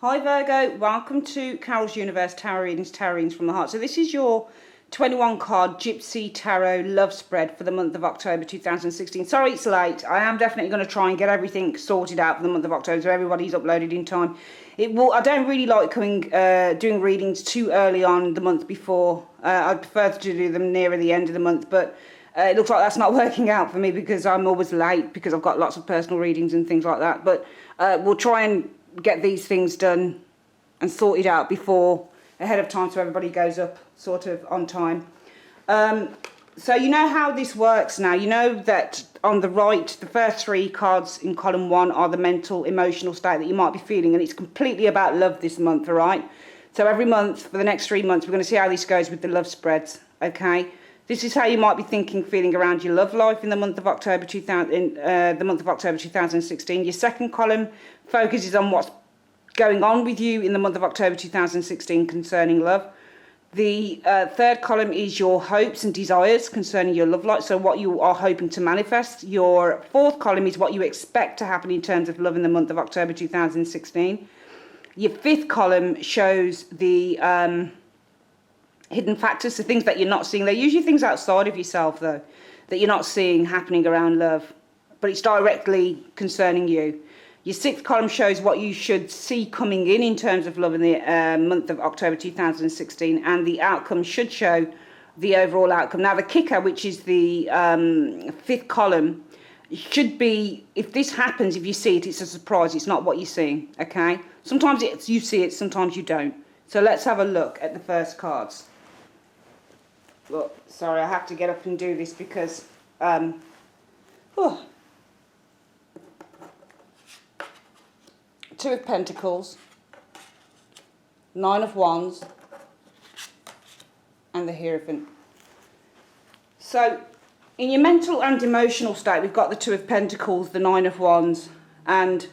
Hi Virgo, welcome to Carol's Universe Tarot Readings from the Heart. So this is your 21 card Gypsy Tarot love spread for the month of October 2016. Sorry it's late. I am definitely going to try and get everything sorted out for the month of October so everybody's uploaded in time. I don't really like doing readings too early on the month before. I prefer to do them nearer the end of the month, but it looks like that's not working out for me because I'm always late because I've got lots of personal readings and things like that. But we'll try and get these things done and sorted out ahead of time so everybody goes up sort of on time. So you know how this works now. You know that on the right, the first three cards in column 1 are the mental, emotional state that you might be feeling, and it's completely about love this month, all right? So every month for the next 3 months, we're going to see how this goes with the love spreads, okay? This is how you might be thinking, feeling around your love life in the month of October 2016. Your second column focuses on what's going on with you in the month of October 2016 concerning love. The third column is your hopes and desires concerning your love life, so what you are hoping to manifest. Your fourth column is what you expect to happen in terms of love in the month of October 2016. Your fifth column shows the hidden factors, the things that you're not seeing. They're usually things outside of yourself, though, that you're not seeing happening around love, but it's directly concerning you. Your sixth column shows what you should see coming in terms of love in the month of October 2016, and the outcome should show the overall outcome. Now, the kicker, which is the fifth column, should be, if this happens, if you see it, it's a surprise. It's not what you're seeing, okay? Sometimes you see it, sometimes you don't. So let's have a look at the first cards. Look, sorry, I have to get up and do this because... Two of Pentacles, Nine of Wands, and the Hierophant. So, in your mental and emotional state, we've got the Two of Pentacles, the Nine of Wands, and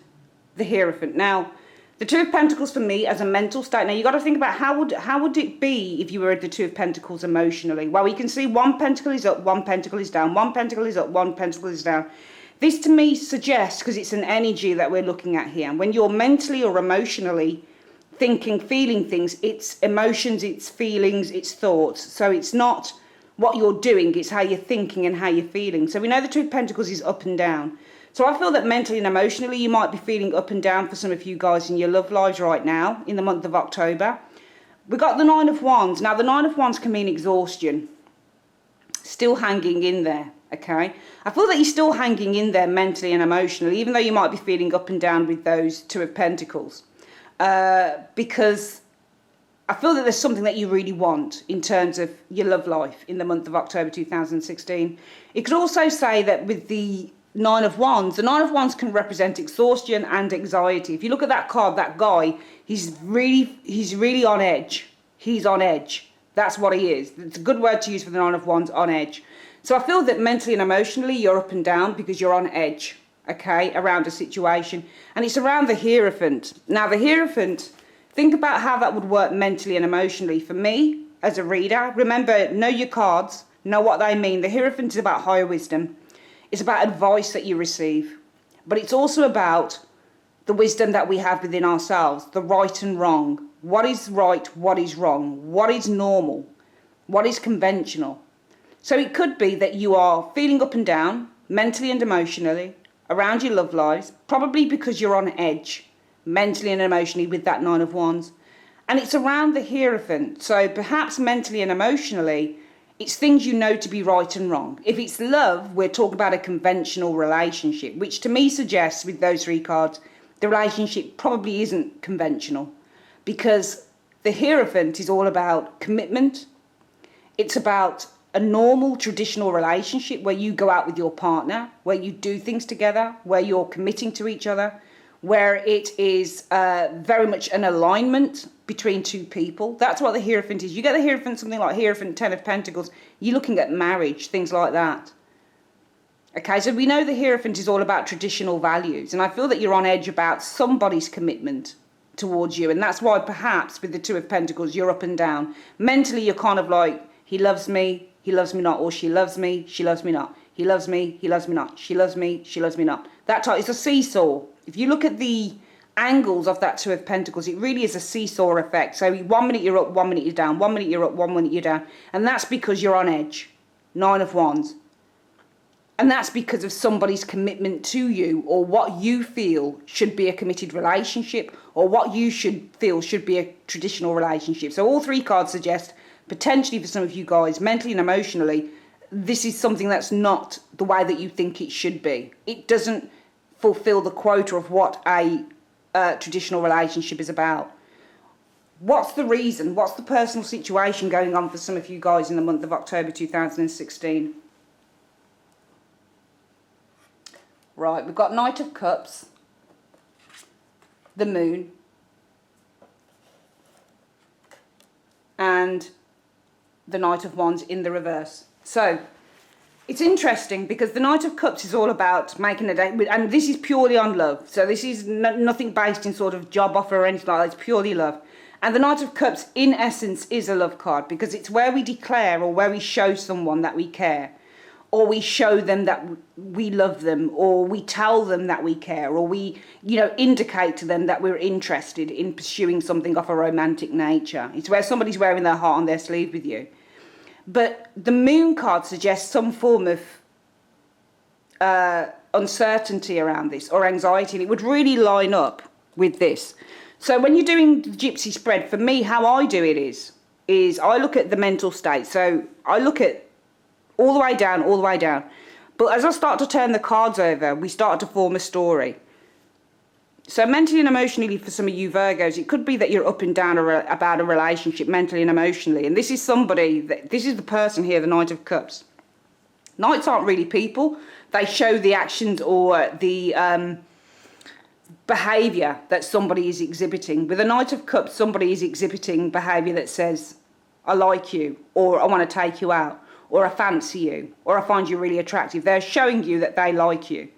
the Hierophant. Now, the Two of Pentacles for me as a mental state. Now, you've got to think about how would it be if you were at the Two of Pentacles emotionally? Well, we can see one pentacle is up, one pentacle is down, one pentacle is up, one pentacle is down. This to me suggests, because it's an energy that we're looking at here, when you're mentally or emotionally thinking, feeling things, it's emotions, it's feelings, it's thoughts. So it's not what you're doing, it's how you're thinking and how you're feeling. So we know the Two of Pentacles is up and down. So I feel that mentally and emotionally you might be feeling up and down for some of you guys in your love lives right now in the month of October. We've got the Nine of Wands. Now the Nine of Wands can mean exhaustion. Still hanging in there, okay? I feel that you're still hanging in there mentally and emotionally, even though you might be feeling up and down with those Two of Pentacles. Because I feel that there's something that you really want in terms of your love life in the month of October 2016. It could also say that with the Nine of Wands, the Nine of Wands can represent exhaustion and anxiety. If you look at that card, that guy, he's really on edge. He's on edge. That's what he is. It's a good word to use for the Nine of Wands, on edge. So I feel that mentally and emotionally you're up and down because you're on edge, okay, around a situation. And it's around the Hierophant. Now the Hierophant, think about how that would work mentally and emotionally. For me, as a reader, remember, know your cards, know what they mean. The Hierophant is about higher wisdom. It's about advice that you receive. But it's also about the wisdom that we have within ourselves, the right and wrong. What is right, what is wrong, what is normal, what is conventional. So it could be that you are feeling up and down, mentally and emotionally, around your love lives, probably because you're on edge, mentally and emotionally with that Nine of Wands. And it's around the Hierophant. So perhaps mentally and emotionally, it's things you know to be right and wrong. If it's love, we're talking about a conventional relationship, which to me suggests with those three cards, the relationship probably isn't conventional. Because the Hierophant is all about commitment. It's about a normal, traditional relationship where you go out with your partner, where you do things together, where you're committing to each other, where it is very much an alignment between two people. That's what the Hierophant is. You get the Hierophant, something like Hierophant, Ten of Pentacles, you're looking at marriage, things like that. Okay, so we know the Hierophant is all about traditional values, and I feel that you're on edge about somebody's commitment towards you, and that's why perhaps with the Two of Pentacles you're up and down. Mentally you're kind of like, he loves me not, or she loves me not. He loves me not. She loves me not. That type, it's a seesaw. If you look at the angles of that Two of Pentacles, it really is a seesaw effect. So 1 minute you're up, 1 minute you're down, 1 minute you're up, 1 minute you're down. And that's because you're on edge. 9 of Wands. And that's because of somebody's commitment to you, or what you feel should be a committed relationship, or what you should feel should be a traditional relationship. So all 3 cards suggest, potentially for some of you guys, mentally and emotionally, this is something that's not the way that you think it should be. It doesn't fulfill the quota of what a traditional relationship is about. What's the reason? What's the personal situation going on for some of you guys in the month of October 2016? Right, we've got Knight of Cups, the Moon, and the Knight of Wands in the reverse. So, it's interesting because the Knight of Cups is all about making a date, and this is purely on love. So this is nothing based in sort of job offer or anything like that. It's purely love. And the Knight of Cups, in essence, is a love card because it's where we declare or where we show someone that we care, or we show them that we love them, or we tell them that we care, or we, indicate to them that we're interested in pursuing something of a romantic nature. It's where somebody's wearing their heart on their sleeve with you. But the Moon card suggests some form of uncertainty around this, or anxiety, and it would really line up with this. So when you're doing the Gypsy spread, for me, how I do it is I look at the mental state. So I look at all the way down, all the way down. But as I start to turn the cards over, we start to form a story. So mentally and emotionally, for some of you Virgos, it could be that you're up and down about a relationship mentally and emotionally. And this is this is the person here, the Knight of Cups. Knights aren't really people. They show the actions or the behaviour that somebody is exhibiting. With a Knight of Cups, somebody is exhibiting behaviour that says, I like you, or I want to take you out, or I fancy you, or I find you really attractive. They're showing you that they like you.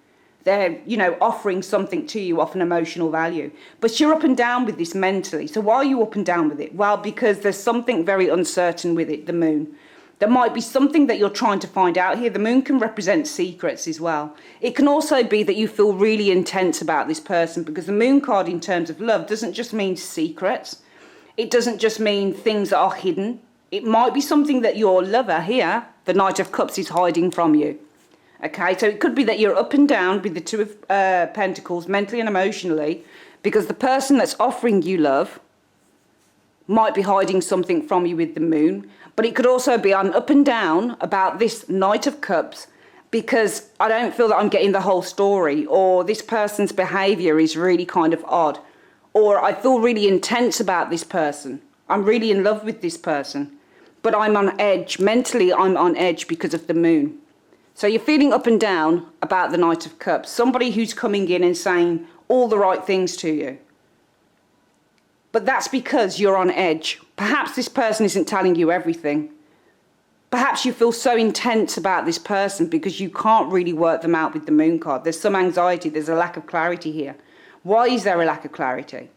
They're, offering something to you of an emotional value. But you're up and down with this mentally. So why are you up and down with it? Well, because there's something very uncertain with it, the Moon. There might be something that you're trying to find out here. The Moon can represent secrets as well. It can also be that you feel really intense about this person, because the Moon card in terms of love doesn't just mean secrets. It doesn't just mean things that are hidden. It might be something that your lover here, the Knight of Cups, is hiding from you. Okay, so it could be that you're up and down with the Two of Pentacles, mentally and emotionally, because the person that's offering you love might be hiding something from you with the Moon. But it could also be I'm up and down about this Knight of Cups because I don't feel that I'm getting the whole story, or this person's behaviour is really kind of odd, or I feel really intense about this person. I'm really in love with this person, but I'm on edge. Mentally, I'm on edge because of the Moon. So you're feeling up and down about the Knight of Cups, somebody who's coming in and saying all the right things to you. But that's because you're on edge. Perhaps this person isn't telling you everything. Perhaps you feel so intense about this person because you can't really work them out with the Moon card. There's some anxiety, there's a lack of clarity here. Why is there a lack of clarity?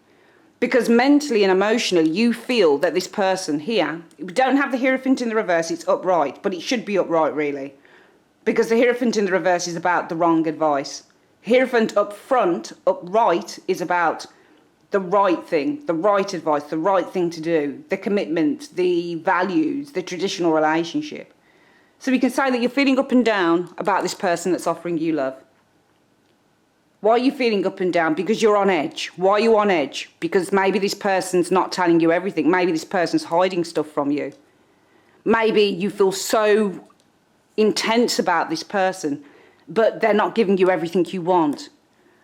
Because mentally and emotionally, you feel that this person here, we don't have the Hierophant in the reverse, it's upright, but it should be upright really. Because the Hierophant in the reverse is about the wrong advice. Hierophant up front, upright, is about the right thing, the right advice, the right thing to do, the commitment, the values, the traditional relationship. So we can say that you're feeling up and down about this person that's offering you love. Why are you feeling up and down? Because you're on edge. Why are you on edge? Because maybe this person's not telling you everything. Maybe this person's hiding stuff from you. Maybe you feel so intense about this person, but they're not giving you everything you want.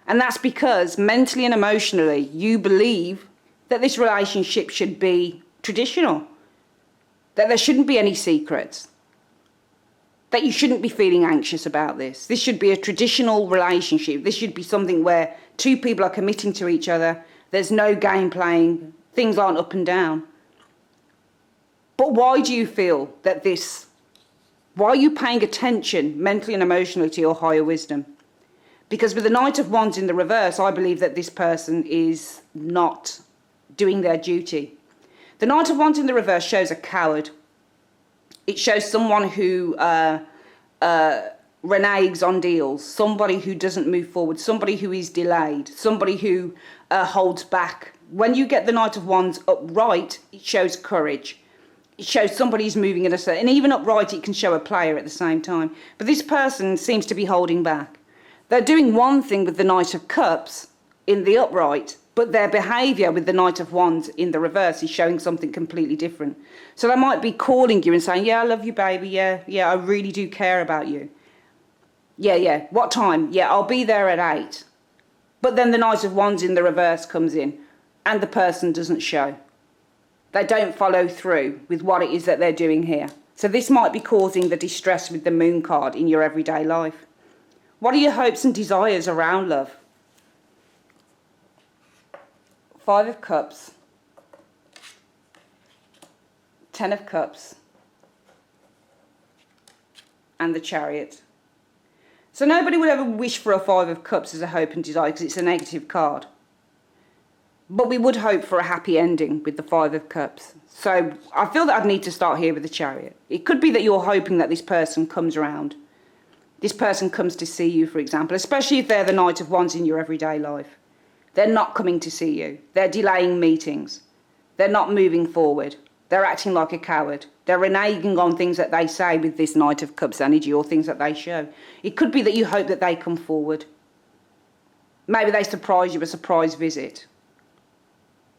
And that's because mentally and emotionally, you believe that this relationship should be traditional, that there shouldn't be any secrets, that you shouldn't be feeling anxious about this. This should be a traditional relationship. This should be something where two people are committing to each other. There's no game playing. Things aren't up and down. But why do you feel that why are you paying attention mentally and emotionally to your higher wisdom? Because with the Knight of Wands in the reverse, I believe that this person is not doing their duty. The Knight of Wands in the reverse shows a coward. It shows someone who reneges on deals, somebody who doesn't move forward, somebody who is delayed, somebody who holds back. When you get the Knight of Wands upright, it shows courage. It shows somebody's moving in a certain, and even upright it can show a player at the same time. But this person seems to be holding back. They're doing one thing with the Knight of Cups in the upright, but their behaviour with the Knight of Wands in the reverse is showing something completely different. So they might be calling you and saying, yeah, I love you, baby, yeah, I really do care about you. Yeah, what time? Yeah, I'll be there at 8. But then the Knight of Wands in the reverse comes in and the person doesn't show. They don't follow through with what it is that they're doing here. So this might be causing the distress with the Moon card in your everyday life. What are your hopes and desires around love? 5 of Cups, 10 of Cups, and the Chariot. So nobody would ever wish for a 5 of Cups as a hope and desire because it's a negative card. But we would hope for a happy ending with the 5 of Cups. So I feel that I'd need to start here with the Chariot. It could be that you're hoping that this person comes around. This person comes to see you, for example, especially if they're the Knight of Wands in your everyday life. They're not coming to see you. They're delaying meetings. They're not moving forward. They're acting like a coward. They're reneging on things that they say with this Knight of Cups energy or things that they show. It could be that you hope that they come forward. Maybe they surprise you with a surprise visit.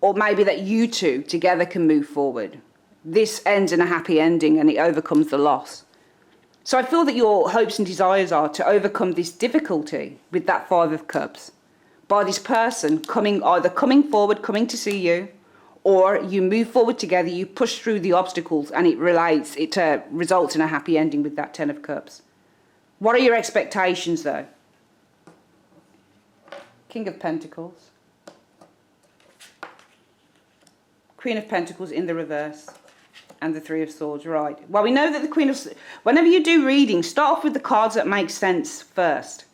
Or maybe that you two together can move forward. This ends in a happy ending and it overcomes the loss. So I feel that your hopes and desires are to overcome this difficulty with that 5 of Cups by this person either coming forward, coming to see you, or you move forward together, you push through the obstacles and it results in a happy ending with that 10 of Cups. What are your expectations though? King of Pentacles. Queen of Pentacles in the reverse. And the 3 of Swords, right. Well, we know that the Queen of... Whenever you do readings, start off with the cards that make sense first.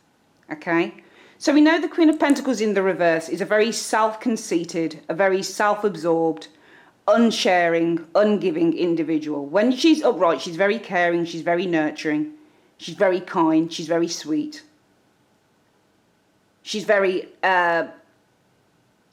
Okay? So we know the Queen of Pentacles in the reverse is a very self-conceited, a very self-absorbed, unsharing, ungiving individual. When she's upright, she's very caring, she's very nurturing, she's very kind, she's very sweet. She's very...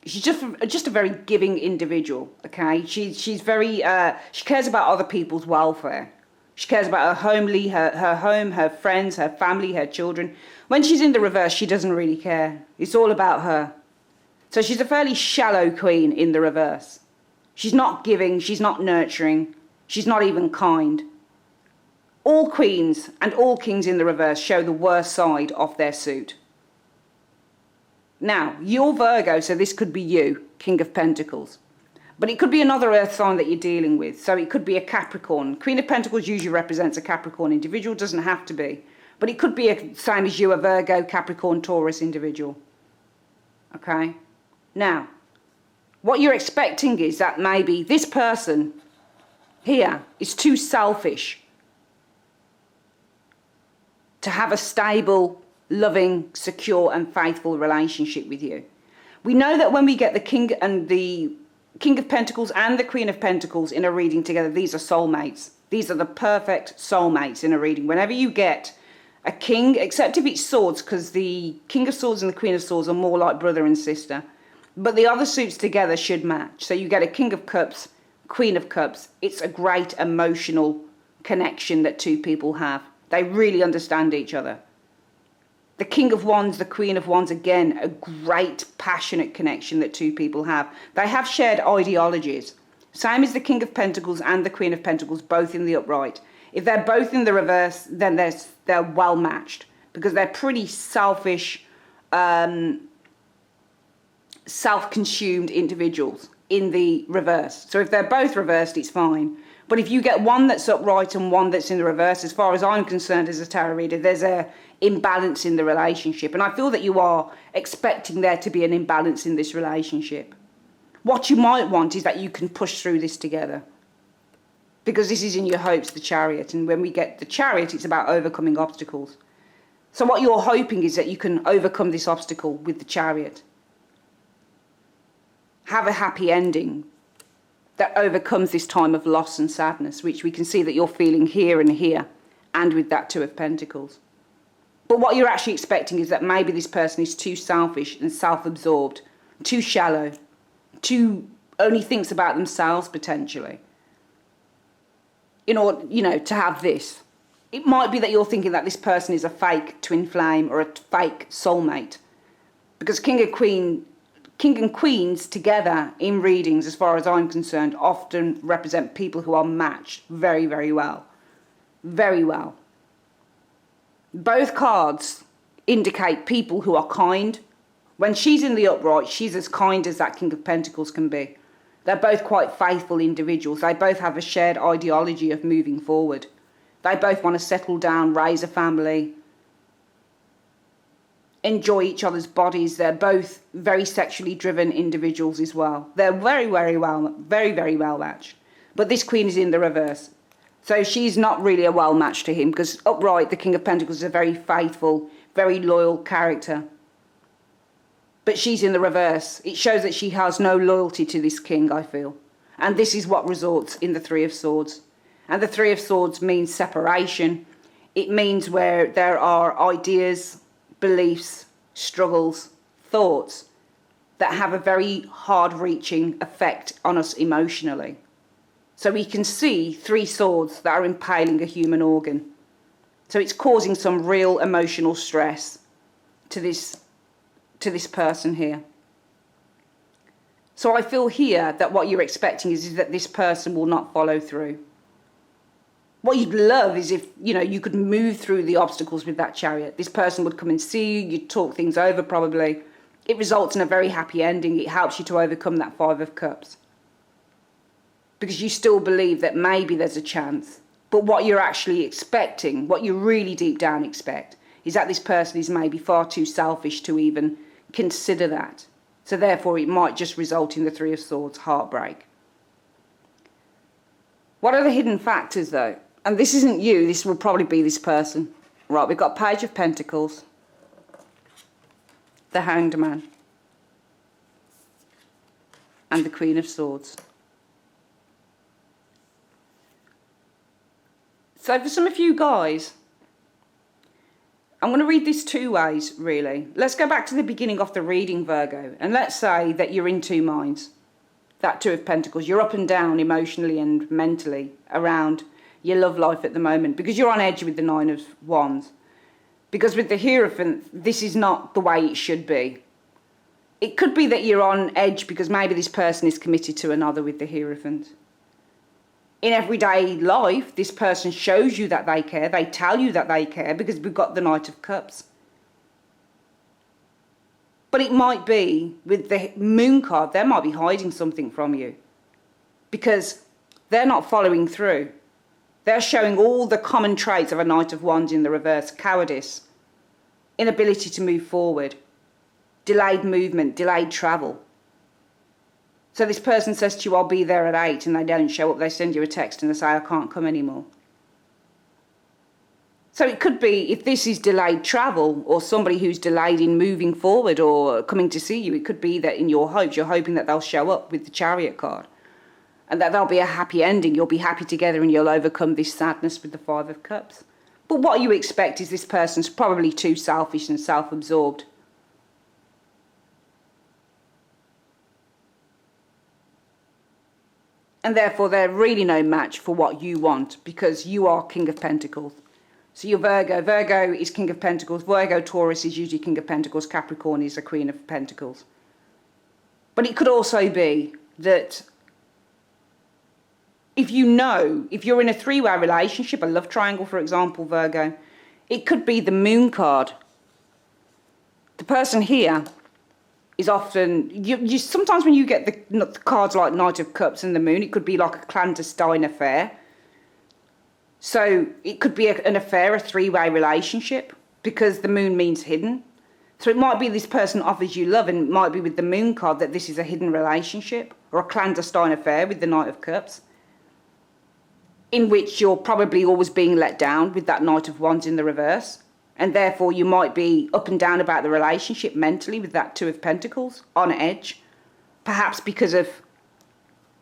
she's just a very giving individual, okay? She's very... she cares about other people's welfare. She cares about her home, her friends, her family, her children. When she's in the reverse, she doesn't really care. It's all about her. So she's a fairly shallow queen in the reverse. She's not giving, she's not nurturing, she's not even kind. All queens and all kings in the reverse show the worst side of their suit. Now, you're Virgo, so this could be you, King of Pentacles. But it could be another earth sign that you're dealing with. So it could be a Capricorn. Queen of Pentacles usually represents a Capricorn individual, doesn't have to be. But it could be the same as you, a Virgo, Capricorn, Taurus individual. Okay? Now, what you're expecting is that maybe this person here is too selfish to have a stable, loving, secure and faithful relationship with you. We know that when we get the King of Pentacles and the Queen of Pentacles in a reading together, these are soulmates. These are the perfect soulmates in a reading. Whenever you get a king, except if it's swords, because the King of Swords and the Queen of Swords are more like brother and sister. But the other suits together should match. So you get a King of Cups, Queen of Cups. It's a great emotional connection that two people have. They really understand each other. The King of Wands, the Queen of Wands, again, a great passionate connection that two people have. They have shared ideologies. Same as the King of Pentacles and the Queen of Pentacles, both in the upright. If they're both in the reverse, then they're well matched because they're pretty selfish, self-consumed individuals in the reverse. So if they're both reversed, it's fine. But if you get one that's upright and one that's in the reverse, as far as I'm concerned as a tarot reader, there's a imbalance in the relationship. And I feel that you are expecting there to be an imbalance in this relationship. What you might want is that you can push through this together. Because this is in your hopes, the Chariot. And when we get the Chariot, it's about overcoming obstacles. So what you're hoping is that you can overcome this obstacle with the Chariot. Have a happy ending that overcomes this time of loss and sadness, which we can see that you're feeling here and here, and with that 2 of Pentacles. But what you're actually expecting is that maybe this person is too selfish and self-absorbed, too shallow, too only thinks about themselves potentially. In order, to have this. It might be that you're thinking that this person is a fake twin flame or a fake soulmate. Because King and Queens together in readings, as far as I'm concerned, often represent people who are matched very, very well. Very well. Both cards indicate people who are kind. When she's in the upright, she's as kind as that King of Pentacles can be. They're both quite faithful individuals. They both have a shared ideology of moving forward. They both want to settle down, raise a family, enjoy each other's bodies. They're both very sexually driven individuals as well. They're very, very well matched. But this Queen is in the reverse. So she's not really a well match to him, because upright, the King of Pentacles is a very faithful, very loyal character. But she's in the reverse. It shows that she has no loyalty to this king, I feel. And this is what results in the Three of Swords. And the Three of Swords means separation. It means where there are ideas, beliefs, struggles, thoughts that have a very hard-reaching effect on us emotionally. So we can see three swords that are impaling a human organ. So it's causing some real emotional stress to this person here. So I feel here that what you're expecting is that this person will not follow through. What you'd love is if, you could move through the obstacles with that Chariot. This person would come and see you, you'd talk things over probably. It results in a very happy ending. It helps you to overcome that Five of Cups. Because you still believe that maybe there's a chance. But what you're actually expecting, what you really deep down expect, is that this person is maybe far too selfish to even consider that. So therefore it might just result in the Three of Swords, heartbreak. What are the hidden factors though? And this isn't you, this will probably be this person. Right, we've got Page of Pentacles, the Hanged Man, and the Queen of Swords. So for some of you guys, I'm going to read this two ways, really. Let's go back to the beginning of the reading, Virgo, and let's say that you're in two minds. That Two of Pentacles, you're up and down emotionally and mentally around your love life at the moment because you're on edge with the Nine of Wands. Because with the Hierophant, this is not the way it should be. It could be that you're on edge because maybe this person is committed to another with the Hierophant. In everyday life, this person shows you that they care. They tell you that they care because we've got the Knight of Cups. But it might be, with the Moon card, they might be hiding something from you. Because they're not following through. They're showing all the common traits of a Knight of Wands in the reverse. Cowardice, inability to move forward, delayed movement, delayed travel. So this person says to you, I'll be there at 8, and they don't show up. They send you a text and they say, I can't come anymore. So it could be, if this is delayed travel or somebody who's delayed in moving forward or coming to see you, it could be that in your hopes, you're hoping that they'll show up with the Chariot card and that there'll be a happy ending. You'll be happy together and you'll overcome this sadness with the Five of Cups. But what you expect is this person's probably too selfish and self-absorbed. And therefore they're really no match for what you want because you are King of Pentacles. So you're Virgo. Virgo is King of Pentacles. Virgo, Taurus is usually King of Pentacles. Capricorn is a Queen of Pentacles. But it could also be that if you're in a three-way relationship, a love triangle, for example, Virgo, it could be the Moon card. The person here is often, you sometimes when you get the cards like Knight of Cups and the Moon, it could be like a clandestine affair. So it could be an affair, a three-way relationship, because the Moon means hidden. So it might be this person offers you love, and it might be with the Moon card that this is a hidden relationship or a clandestine affair with the Knight of Cups, in which you're probably always being let down with that Knight of Wands in the reverse. And therefore you might be up and down about the relationship mentally with that Two of Pentacles, on edge, perhaps because of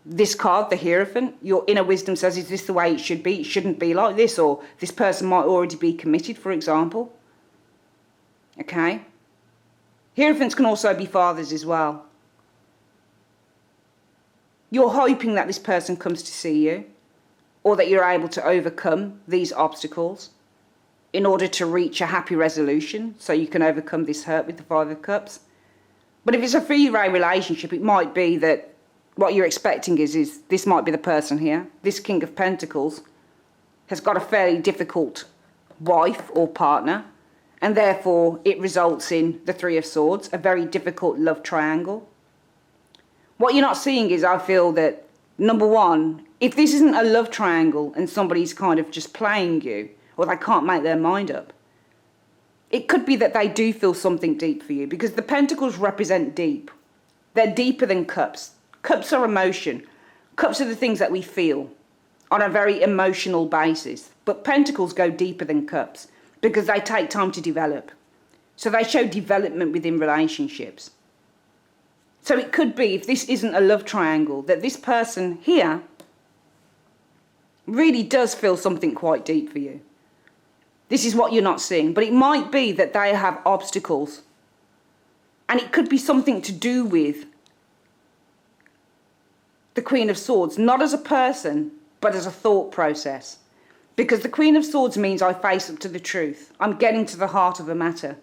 this card, the Hierophant. Your inner wisdom says, is this the way it should be? It shouldn't be like this. Or this person might already be committed, for example. Okay? Hierophants can also be fathers as well. You're hoping that this person comes to see you, or that you're able to overcome these obstacles in order to reach a happy resolution, so you can overcome this hurt with the Five of Cups. But if it's a three-way relationship, it might be that what you're expecting is this might be the person here. This King of Pentacles has got a fairly difficult wife or partner, and therefore it results in the Three of Swords, a very difficult love triangle. What you're not seeing is, I feel that, number one, if this isn't a love triangle and somebody's kind of just playing you, or they can't make their mind up, it could be that they do feel something deep for you, because the Pentacles represent deep. They're deeper than Cups. Cups are emotion. Cups are the things that we feel on a very emotional basis. But Pentacles go deeper than Cups because they take time to develop. So they show development within relationships. So it could be, if this isn't a love triangle, that this person here really does feel something quite deep for you. This is what you're not seeing. But it might be that they have obstacles. And it could be something to do with the Queen of Swords, not as a person, but as a thought process. Because the Queen of Swords means I face up to the truth. I'm getting to the heart of a matter.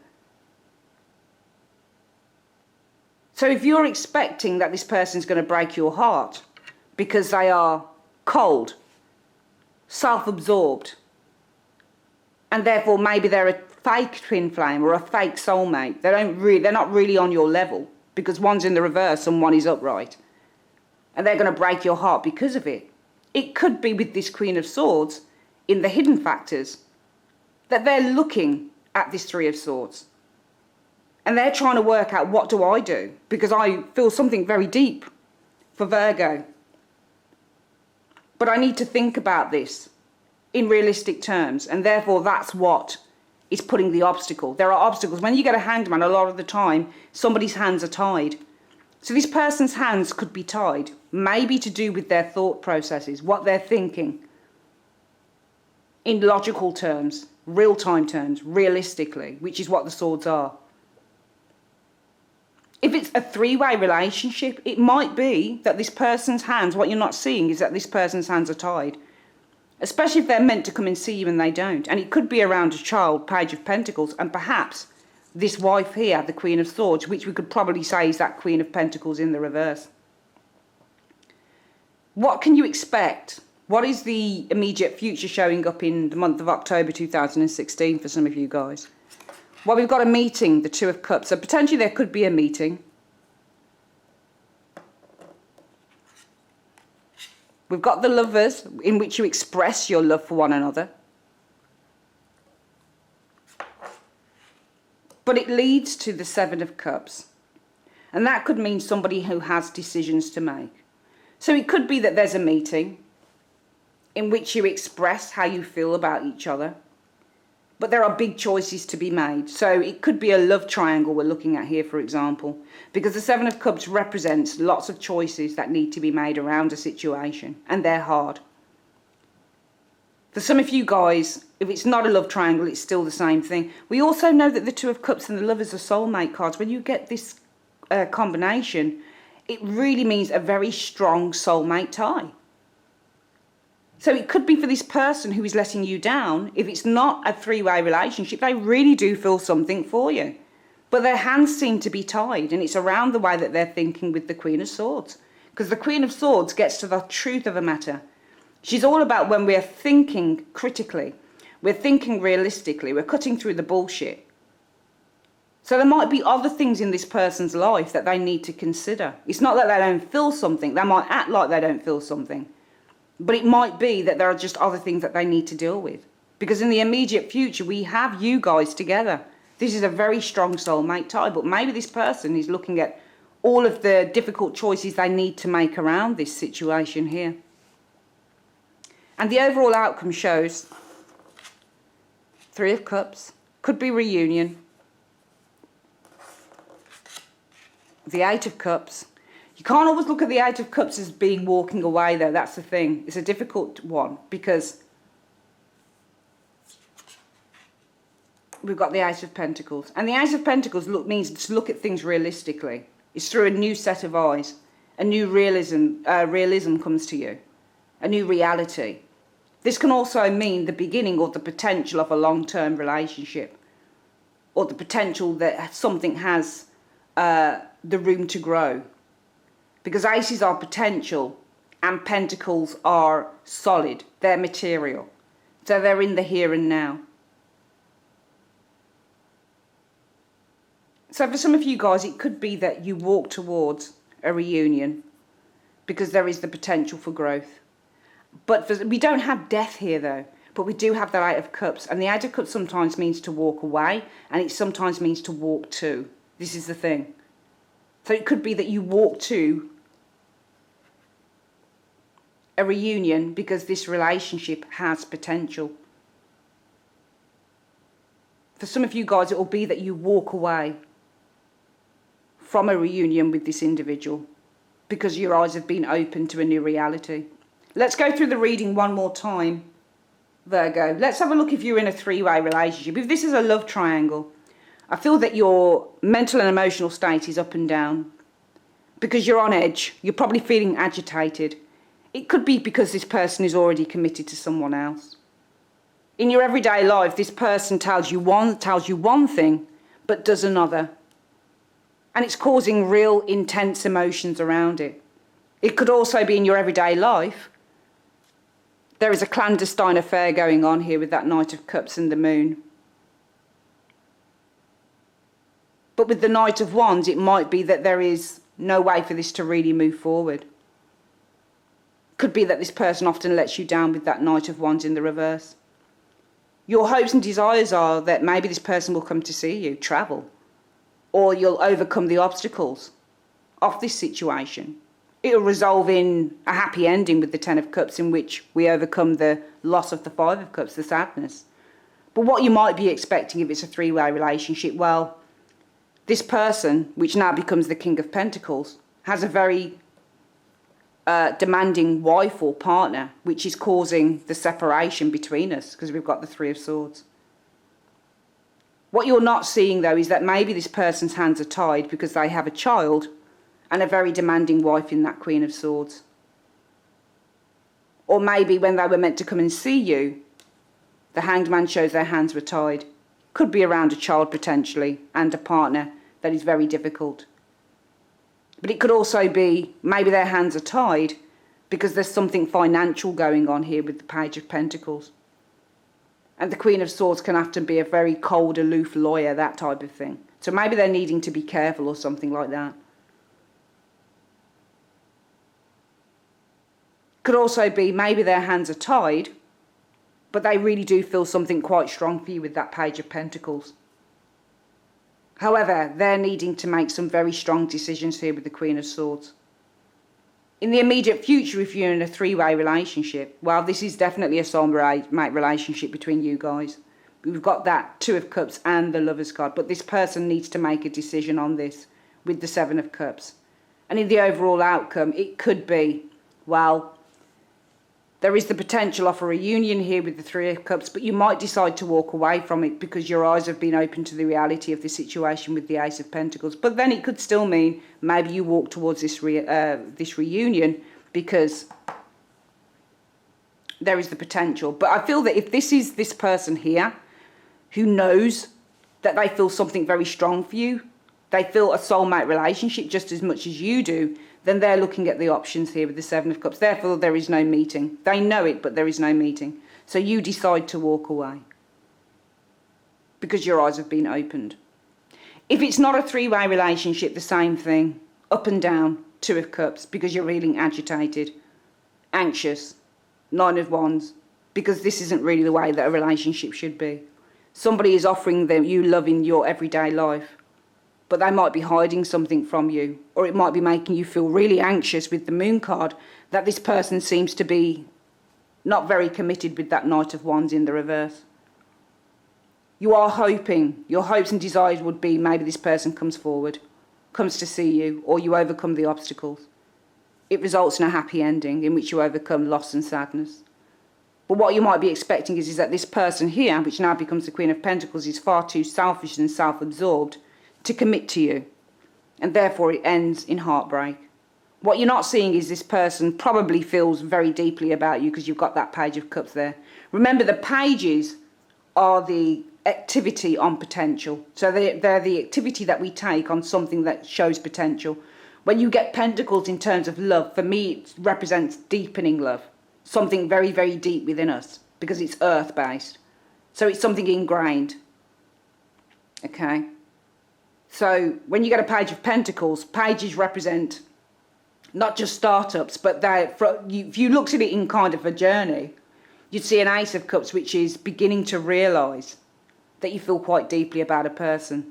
So if you're expecting that this person's going to break your heart because they are cold, self-absorbed, and therefore maybe they're a fake twin flame or a fake soulmate, they're not really on your level, because one's in the reverse and one is upright, and they're going to break your heart because of it. It could be with this Queen of Swords, in the hidden factors, that they're looking at this Three of Swords and they're trying to work out, what do I do? Because I feel something very deep for Virgo. But I need to think about this in realistic terms, and therefore that's what is putting the obstacle. There are obstacles. When you get a hanged man, a lot of the time, somebody's hands are tied. So this person's hands could be tied, maybe to do with their thought processes, what they're thinking, in logical terms, real-time terms, realistically, which is what the swords are. If it's a three-way relationship, it might be that this person's hands, what you're not seeing is that this person's hands are tied. Especially if they're meant to come and see you and they don't. And it could be around a child, Page of Pentacles, and perhaps this wife here, the Queen of Swords, which we could probably say is that Queen of Pentacles in the reverse. What can you expect? What is the immediate future showing up in the month of October 2016 for some of you guys? Well, we've got a meeting, the Two of Cups. So potentially there could be a meeting. We've got the Lovers, in which you express your love for one another. But it leads to the Seven of Cups. And that could mean somebody who has decisions to make. So it could be that there's a meeting in which you express how you feel about each other. But there are big choices to be made. So it could be a love triangle we're looking at here, for example. Because the Seven of Cups represents lots of choices that need to be made around a situation. And they're hard. For some of you guys, if it's not a love triangle, it's still the same thing. We also know that the Two of Cups and the Lovers are soulmate cards. When you get this combination, it really means a very strong soulmate tie. So it could be for this person who is letting you down. If it's not a three-way relationship, they really do feel something for you. But their hands seem to be tied, and it's around the way that they're thinking with the Queen of Swords. Because the Queen of Swords gets to the truth of a matter. She's all about when we're thinking critically, we're thinking realistically, we're cutting through the bullshit. So there might be other things in this person's life that they need to consider. It's not that they don't feel something. They might act like they don't feel something. But it might be that there are just other things that they need to deal with. Because in the immediate future, we have you guys together. This is a very strong soulmate tie. But maybe this person is looking at all of the difficult choices they need to make around this situation here. And the overall outcome shows Three of Cups. Could be reunion. The Eight of Cups. You can't always look at the Eight of Cups as being walking away, though. That's the thing. It's a difficult one because we've got the Ace of Pentacles. And the Ace of Pentacles means to look at things realistically. It's through a new set of eyes. A new realism comes to you. A new reality. This can also mean the beginning or the potential of a long-term relationship. Or the potential that something has the room to grow. Because aces are potential and pentacles are solid. They're material. So they're in the here and now. So for some of you guys, it could be that you walk towards a reunion because there is the potential for growth. But we don't have death here though, but we do have the Eight of Cups. And the Eight of Cups sometimes means to walk away and it sometimes means to walk to. This is the thing. So it could be that you walk to a reunion because this relationship has potential. For some of you guys, it will be that you walk away from a reunion with this individual because your eyes have been opened to a new reality. Let's go through the reading one more time, Virgo. Let's have a look if you're in a three-way relationship. If this is a love triangle, I feel that your mental and emotional state is up and down because you're on edge. You're probably feeling agitated. It could be because this person is already committed to someone else. In your everyday life, this person tells you one thing, but does another. And it's causing real intense emotions around it. It could also be in your everyday life. There is a clandestine affair going on here with that Knight of Cups and the Moon. But with the Knight of Wands, it might be that there is no way for this to really move forward. Could be that this person often lets you down with that Knight of Wands in the reverse. Your hopes and desires are that maybe this person will come to see you, travel, or you'll overcome the obstacles of this situation. It'll resolve in a happy ending with the Ten of Cups in which we overcome the loss of the Five of Cups, the sadness. But what you might be expecting if it's a three-way relationship, well, this person, which now becomes the King of Pentacles, has a very demanding wife or partner, which is causing the separation between us because we've got the Three of Swords. What you're not seeing though is that maybe this person's hands are tied because they have a child and a very demanding wife in that Queen of Swords. Or maybe when they were meant to come and see you, the Hanged Man shows their hands were tied. Could be around a child potentially and a partner that is very difficult. But it could also be maybe their hands are tied because there's something financial going on here with the Page of Pentacles. And the Queen of Swords can often be a very cold, aloof lawyer, that type of thing. So maybe they're needing to be careful or something like that. Could also be maybe their hands are tied, but they really do feel something quite strong for you with that Page of Pentacles. However, they're needing to make some very strong decisions here with the Queen of Swords. In the immediate future, if you're in a three-way relationship, well, this is definitely a soulmate relationship between you guys. We've got that Two of Cups and the Lover's card, but this person needs to make a decision on this with the Seven of Cups. And in the overall outcome, it could be, well, there is the potential of a reunion here with the Three of Cups, but you might decide to walk away from it because your eyes have been opened to the reality of the situation with the Ace of Pentacles. But then it could still mean maybe you walk towards this reunion because there is the potential. But I feel that if this is this person here who knows that they feel something very strong for you, they feel a soulmate relationship just as much as you do, then they're looking at the options here with the Seven of Cups. Therefore, there is no meeting. They know it, but there is no meeting. So you decide to walk away because your eyes have been opened. If it's not a three-way relationship, the same thing. Up and down, Two of Cups, because you're feeling agitated, anxious, Nine of Wands, because this isn't really the way that a relationship should be. Somebody is offering them you love in your everyday life, but they might be hiding something from you, or it might be making you feel really anxious with the Moon card that this person seems to be not very committed with that Knight of Wands in the reverse. You are hoping, your hopes and desires would be maybe this person comes forward, comes to see you, or you overcome the obstacles. It results in a happy ending in which you overcome loss and sadness. But what you might be expecting is that this person here, which now becomes the Queen of Pentacles, is far too selfish and self-absorbed to commit to you. And therefore it ends in heartbreak. What you're not seeing is this person probably feels very deeply about you because you've got that Page of Cups there. Remember, the pages are the activity on potential. So they're the activity that we take on something that shows potential. When you get Pentacles in terms of love, for me it represents deepening love. Something very, very deep within us because it's earth-based. So it's something ingrained. Okay? So when you get a Page of Pentacles, pages represent not just startups, but if you looked at it in kind of a journey, you'd see an Ace of Cups, which is beginning to realise that you feel quite deeply about a person.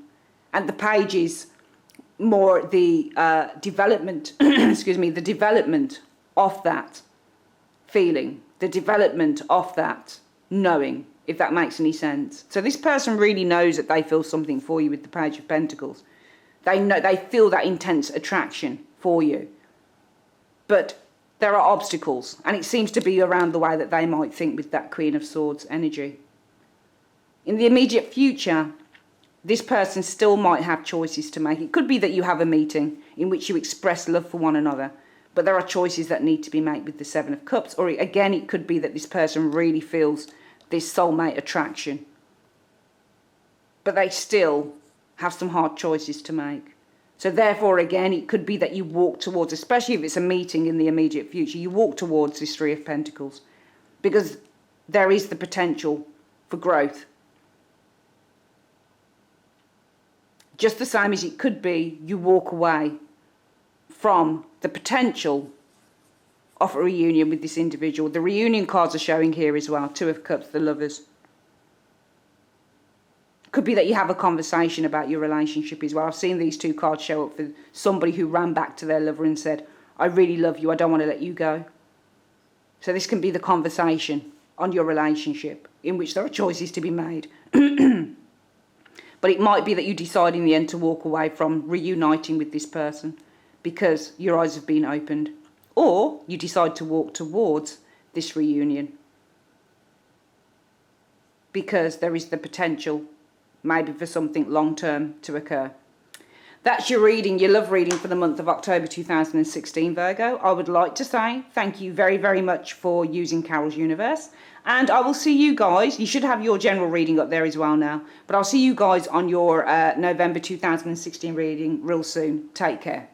And the page is more the development, excuse me, the development of that feeling, the development of that knowing, if that makes any sense. So this person really knows that they feel something for you with the Page of Pentacles. They feel that intense attraction for you. But there are obstacles, and it seems to be around the way that they might think with that Queen of Swords energy. In the immediate future, this person still might have choices to make. It could be that you have a meeting in which you express love for one another, but there are choices that need to be made with the Seven of Cups. Or again, it could be that this person really feels this soulmate attraction, but they still have some hard choices to make. So therefore, again, it could be that you walk towards, especially if it's a meeting in the immediate future, you walk towards this Three of Pentacles because there is the potential for growth. Just the same as it could be you walk away from the potential of a reunion with this individual. The reunion cards are showing here as well. Two of Cups, the Lovers. Could be that you have a conversation about your relationship as well. I've seen these two cards show up for somebody who ran back to their lover and said, I really love you, I don't want to let you go. So this can be the conversation on your relationship in which there are choices to be made. But it might be that you decide in the end to walk away from reuniting with this person because your eyes have been opened. Or you decide to walk towards this reunion because there is the potential maybe for something long-term to occur. That's your reading, your love reading for the month of October 2016, Virgo. I would like to say thank you very, very much for using Carol's Universe. And I will see you guys. You should have your general reading up there as well now. But I'll see you guys on your November 2016 reading real soon. Take care.